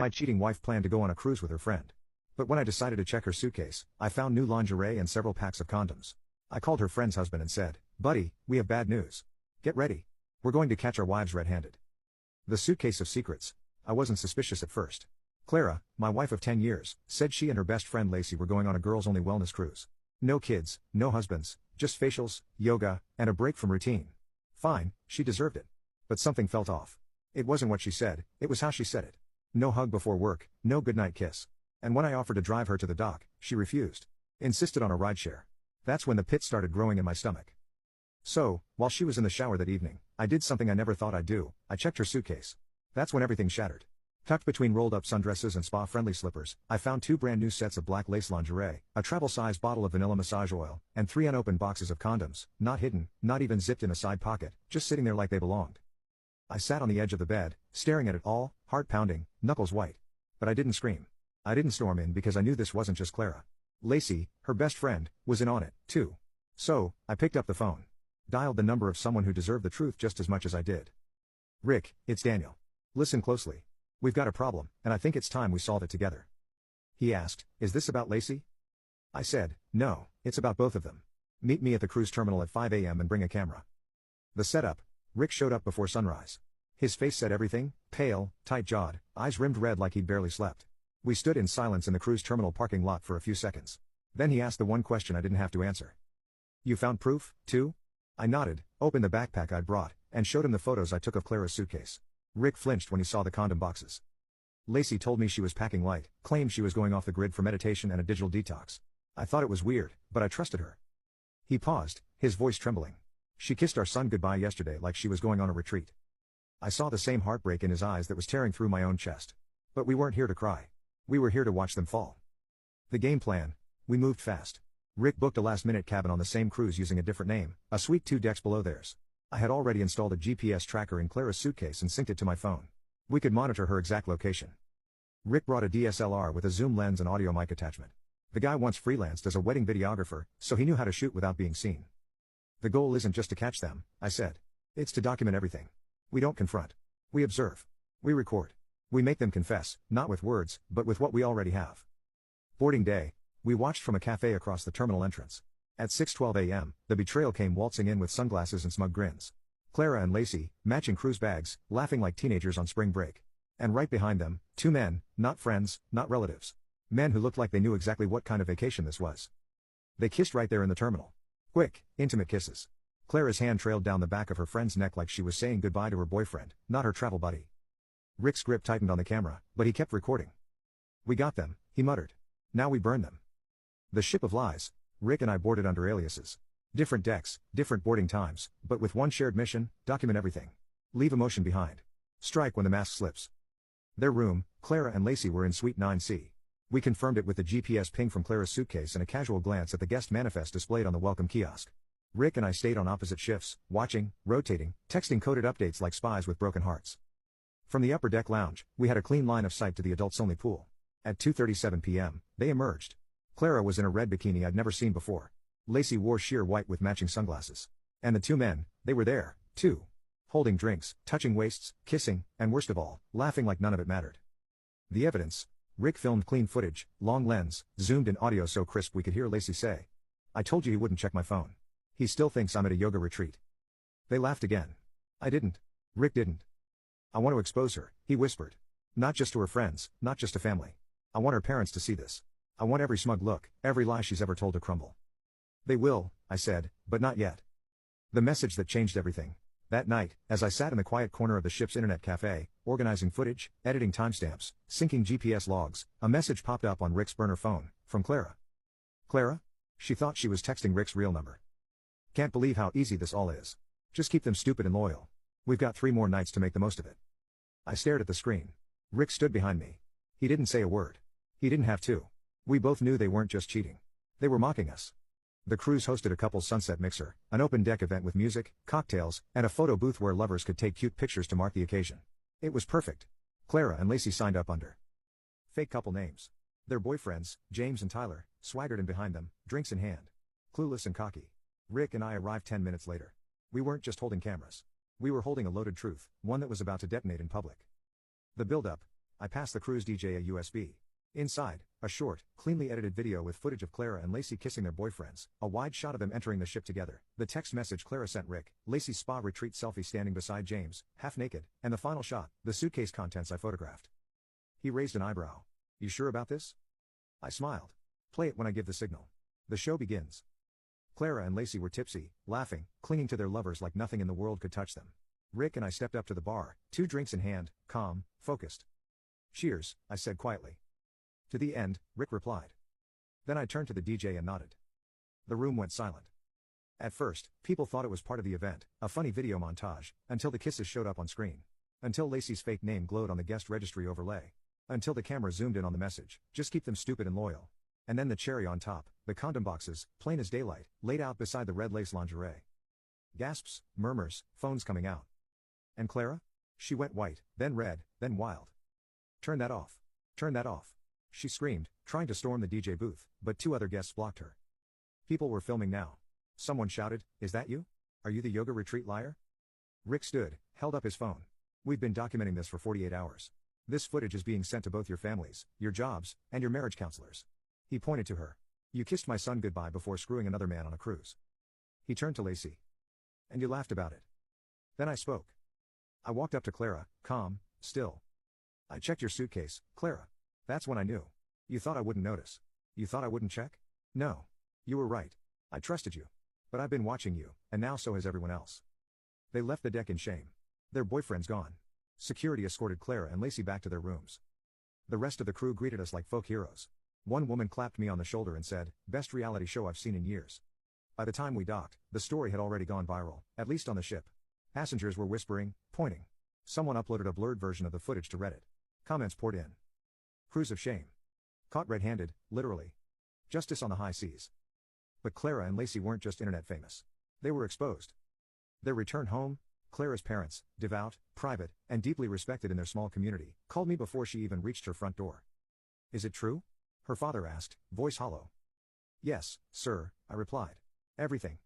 My cheating wife planned to go on a cruise with her friend. But when I decided to check her suitcase, I found new lingerie and several packs of condoms. I called her friend's husband and said, "Buddy, we have bad news. Get ready. We're going to catch our wives red-handed." The suitcase of secrets. I wasn't suspicious at first. Clara, my wife of 10 years, said she and her best friend Lacey were going on a girls-only wellness cruise. No kids, no husbands, just facials, yoga, and a break from routine. Fine, she deserved it. But something felt off. It wasn't what she said, it was how she said it. No hug before work, no goodnight kiss. And when I offered to drive her to the dock, she refused. Insisted on a rideshare. That's when the pit started growing in my stomach. So, while she was in the shower that evening, I did something I never thought I'd do. I checked her suitcase. That's when everything shattered. Tucked between rolled-up sundresses and spa-friendly slippers, I found 2 brand new sets of black lace lingerie, a travel-sized bottle of vanilla massage oil, and 3 unopened boxes of condoms, not hidden, not even zipped in a side pocket, just sitting there like they belonged. I sat on the edge of the bed, staring at it all, heart pounding, knuckles white. But I didn't scream. I didn't storm in because I knew this wasn't just Clara. Lacey, her best friend, was in on it, too. So, I picked up the phone. Dialed the number of someone who deserved the truth just as much as I did. "Rick, it's Daniel. Listen closely. We've got a problem, and I think it's time we solve it together." He asked, "Is this about Lacey?" I said, "No, it's about both of them. Meet me at the cruise terminal at 5 a.m. and bring a camera." The setup. Rick showed up before sunrise. His face said everything, pale, tight-jawed, eyes rimmed red like he'd barely slept. We stood in silence in the cruise terminal parking lot for a few seconds. Then he asked the one question I didn't have to answer. "You found proof, too?" I nodded, opened the backpack I'd brought, and showed him the photos I took of Clara's suitcase. Rick flinched when he saw the condom boxes. Lacey told me she was packing light, claimed she was going off the grid for meditation and a digital detox. I thought it was weird, but I trusted her. He paused, his voice trembling. "She kissed our son goodbye yesterday like she was going on a retreat." I saw the same heartbreak in his eyes that was tearing through my own chest. But we weren't here to cry. We were here to watch them fall. The game plan. We moved fast. Rick booked a last-minute cabin on the same cruise using a different name, a suite 2 decks below theirs. I had already installed a GPS tracker in Clara's suitcase and synced it to my phone. We could monitor her exact location. Rick brought a DSLR with a zoom lens and audio mic attachment. The guy once freelanced as a wedding videographer, so he knew how to shoot without being seen. "The goal isn't just to catch them," I said. "It's to document everything. We don't confront. We observe. We record. We make them confess, not with words, but with what we already have." Boarding day. We watched from a cafe across the terminal entrance. At 6:12 a.m., the betrayal came waltzing in with sunglasses and smug grins. Clara and Lacey, matching cruise bags, laughing like teenagers on spring break. And right behind them, 2 men, not friends, not relatives. Men who looked like they knew exactly what kind of vacation this was. They kissed right there in the terminal. Quick, intimate kisses. Clara's hand trailed down the back of her friend's neck like she was saying goodbye to her boyfriend, not her travel buddy. Rick's grip tightened on the camera, but he kept recording. "We got them," he muttered. "Now we burn them." The ship of lies. Rick and I boarded under aliases. Different decks, different boarding times, but with one shared mission: document everything. Leave emotion behind. Strike when the mask slips. Their room. Clara and Lacey were in Suite 9C. We confirmed it with the GPS ping from Clara's suitcase and a casual glance at the guest manifest displayed on the welcome kiosk. Rick and I stayed on opposite shifts, watching, rotating, texting coded updates like spies with broken hearts. From the upper deck lounge, we had a clean line of sight to the adults-only pool. At 2:37 p.m., they emerged. Clara was in a red bikini I'd never seen before. Lacey wore sheer white with matching sunglasses. And the 2 men, they were there, too. Holding drinks, touching waists, kissing, and worst of all, laughing like none of it mattered. The evidence. Rick filmed clean footage, long lens, zoomed in audio so crisp we could hear Lacey say, "I told you he wouldn't check my phone. He still thinks I'm at a yoga retreat." They laughed again. I didn't. Rick didn't. "I want to expose her," he whispered. "Not just to her friends, not just to family. I want her parents to see this. I want every smug look, every lie she's ever told to crumble." "They will," I said, "but not yet." The message that changed everything. That night, as I sat in the quiet corner of the ship's internet cafe, organizing footage, editing timestamps, syncing GPS logs, a message popped up on Rick's burner phone, from Clara. "Clara?" She thought she was texting Rick's real number. "Can't believe how easy this all is. Just keep them stupid and loyal. We've got 3 more nights to make the most of it." I stared at the screen. Rick stood behind me. He didn't say a word. He didn't have to. We both knew they weren't just cheating. They were mocking us. The cruise hosted a couple's sunset mixer, an open deck event with music, cocktails, and a photo booth where lovers could take cute pictures to mark the occasion. It was perfect. Clara and Lacey signed up under fake couple names. Their boyfriends, James and Tyler, swaggered in behind them, drinks in hand. Clueless and cocky. Rick and I arrived 10 minutes later. We weren't just holding cameras. We were holding a loaded truth, one that was about to detonate in public. The build-up. I passed the cruise DJ a USB. Inside, a short, cleanly edited video with footage of Clara and Lacey kissing their boyfriends, a wide shot of them entering the ship together, the text message Clara sent Rick, Lacey's spa retreat selfie standing beside James, half naked, and the final shot, the suitcase contents I photographed. He raised an eyebrow. You sure about this? I smiled. Play it when I give the signal. The show begins. Clara and Lacey were tipsy, laughing, clinging to their lovers like nothing in the world could touch them. Rick and I stepped up to the bar, 2 drinks in hand, calm, focused. Cheers, I said quietly. To the end, Rick replied. Then I turned to the DJ and nodded. The room went silent. At first, people thought it was part of the event, a funny video montage, until the kisses showed up on screen. Until Lacey's fake name glowed on the guest registry overlay. Until the camera zoomed in on the message, just keep them stupid and loyal. And then the cherry on top, the condom boxes, plain as daylight, laid out beside the red lace lingerie. Gasps, murmurs, phones coming out. And Clara? She went white, then red, then wild. Turn that off. Turn that off. She screamed, trying to storm the DJ booth, but 2 other guests blocked her. People were filming now. Someone shouted, "Is that you? Are you the yoga retreat liar?" Rick stood, held up his phone. We've been documenting this for 48 hours. This footage is being sent to both your families, your jobs, and your marriage counselors. He pointed to her. You kissed my son goodbye before screwing another man on a cruise. He turned to Lacey. And you laughed about it. Then I spoke. I walked up to Clara, calm, still. I checked your suitcase, Clara. That's when I knew. You thought I wouldn't notice. You thought I wouldn't check? No. You were right. I trusted you. But I've been watching you, and now so has everyone else. They left the deck in shame. Their boyfriend's gone. Security escorted Clara and Lacey back to their rooms. The rest of the crew greeted us like folk heroes. One woman clapped me on the shoulder and said, "Best reality show I've seen in years." By the time we docked, the story had already gone viral, at least on the ship. Passengers were whispering, pointing. Someone uploaded a blurred version of the footage to Reddit. Comments poured in. Cruise of shame. Caught red-handed, literally. Justice on the high seas. But Clara and Lacey weren't just internet famous. They were exposed. Their return home, Clara's parents, devout, private, and deeply respected in their small community, called me before she even reached her front door. Is it true? Her father asked, voice hollow. Yes, sir, I replied. Everything.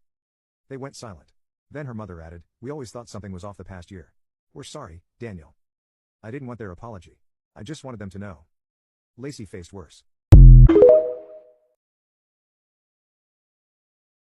They went silent. Then her mother added, we always thought something was off the past year. We're sorry, Daniel. I didn't want their apology. I just wanted them to know. Lacey faced worse.